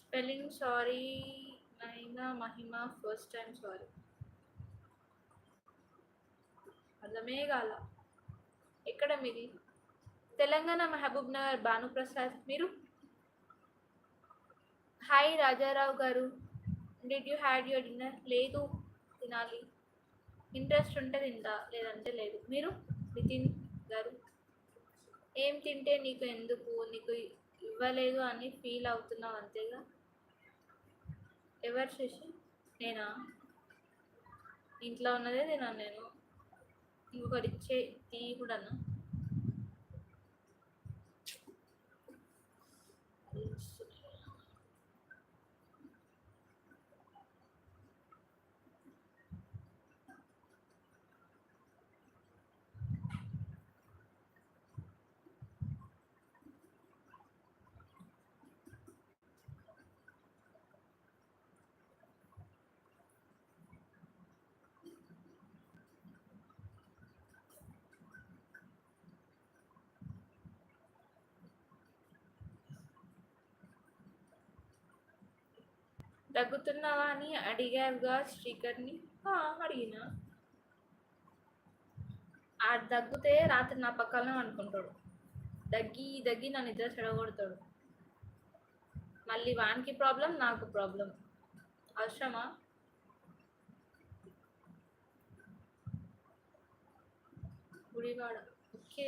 Spelling sorry నైనా మహిమ first time sorry. అర్థమే కాల. ఎక్కడ మీది? తెలంగాణ మహబూబ్ నగర్ భానుప్రసాద్. మీరు? హాయ్ రాజారావు గారు. Did you had your dinner? లేదు, తినాలి. ఇంట్రెస్ట్ ఉంటే తింటా, లేదంటే లేదు. మీరు? నితిన్ గారు. ఏం తింటే నీకు ఎందుకు, నీకు ఇవ్వలేదు అని ఫీల్ అవుతున్నావు అంతేగా. ఎవరు శశి? నేనా? ఇంట్లో ఉన్నదే తినాను నేను. ఇంకొకటి ఇచ్చే టీ కూడాను. దగ్గుతున్నావా అని అడిగావుగా శ్రీకర్ని. అడిగినా. ఆ దగ్గుతే రాత్రి నా పక్కనే అనుకుంటాడు. దగ్గి దగ్గి నా నిద్ర చెడగొడతాడు. మళ్ళీ వానికి ప్రాబ్లం, నాకు ప్రాబ్లం. అవసరమా? Gudivada. Okay.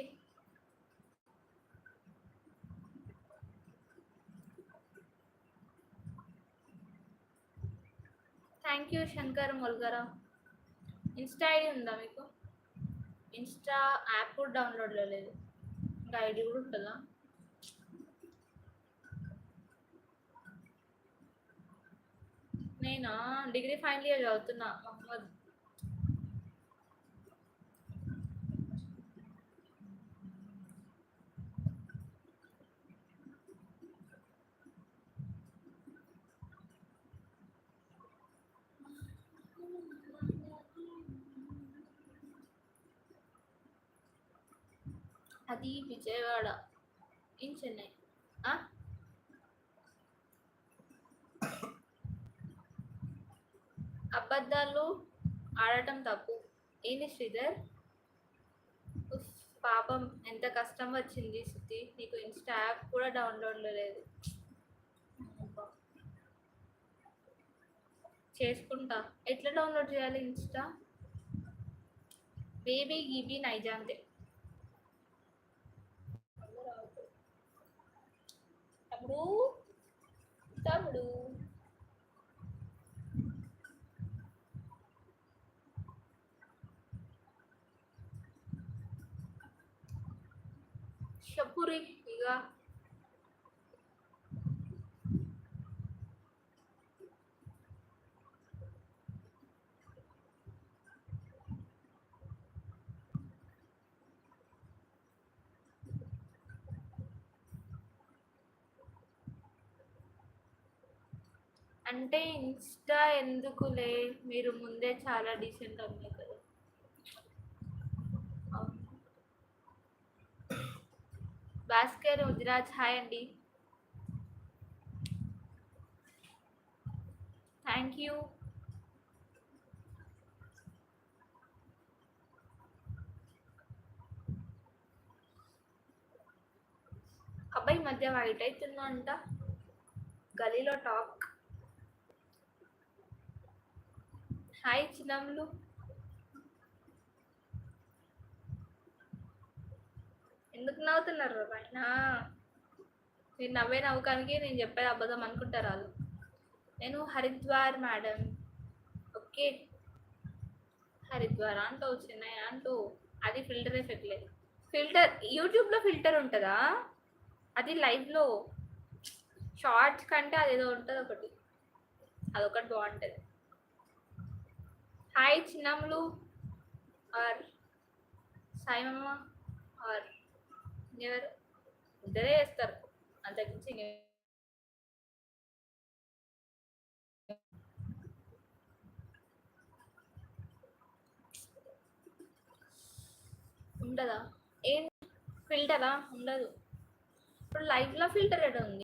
Thank you Shankar Molgara. Insta ID ఉందా మీకు? ఇన్స్టా యాప్ కూడా డౌన్లోడ్లో లేదు. ఇంకా ఐడి కూడా ఉంటుందా? నేనా డిగ్రీ ఫైనల్ ఇయర్ చదువుతున్నా. మహమ్మద్. అది విజయవాడ. ఇన్ చెన్నై. అబద్ధాలు ఆడటం తప్పు. ఏంది శ్రీధర్? పాపం ఎంత కష్టం వచ్చింది శృతి. నీకు ఇన్స్టా యాప్ కూడా డౌన్లోడ్లో లేదు. చేసుకుంటా. ఎట్లా డౌన్లోడ్ చేయాలి ఇన్స్టా? Baby GB నైజాంతే. తమ్ముడు తమ్ముడు చెప్పురి ఇక. అంటే ఇన్స్టా ఎందుకులే, మీరు ముందే చాలా డీసెంట్ అమ్మాయి కదా. భాస్కర్ ముదిరాజ్ హాయ్ అండి. Thank you. అబ్బాయి మధ్య వైట్ అవుతున్నా అంట. గలీలో టాక్. హాయ్ చిన్నమ్లు. ఎందుకు నవ్వుతున్నారు పైన? మీరు నవ్వే నవ్వుకానికి నేను చెప్పేది అబద్ధం అనుకుంటారు వాళ్ళు. నేను హరిద్వార్ మేడం. ఓకే. హరిద్వార్ అంటూ చెన్నై అంటూ అది ఫిల్టర్ ఎఫెక్ట్ లేదు. ఫిల్టర్ యూట్యూబ్లో ఫిల్టర్ ఉంటుందా? అది లైవ్లో షార్ట్స్ కంటే అదేదో ఉంటుంది ఒకటి, అదొకటి బాగుంటుంది. హాయ్ చిన్నమ్లు ఆర్ సాయిమమ్మ ఆర్ ఎవరు ఇద్దరే వేస్తారు అంతకుమించి ఉండదా? ఏం ఫిల్టరా? ఉండదు. ఇప్పుడు లైవ్లో ఫిల్టర్ ఎక్కడ ఉంది?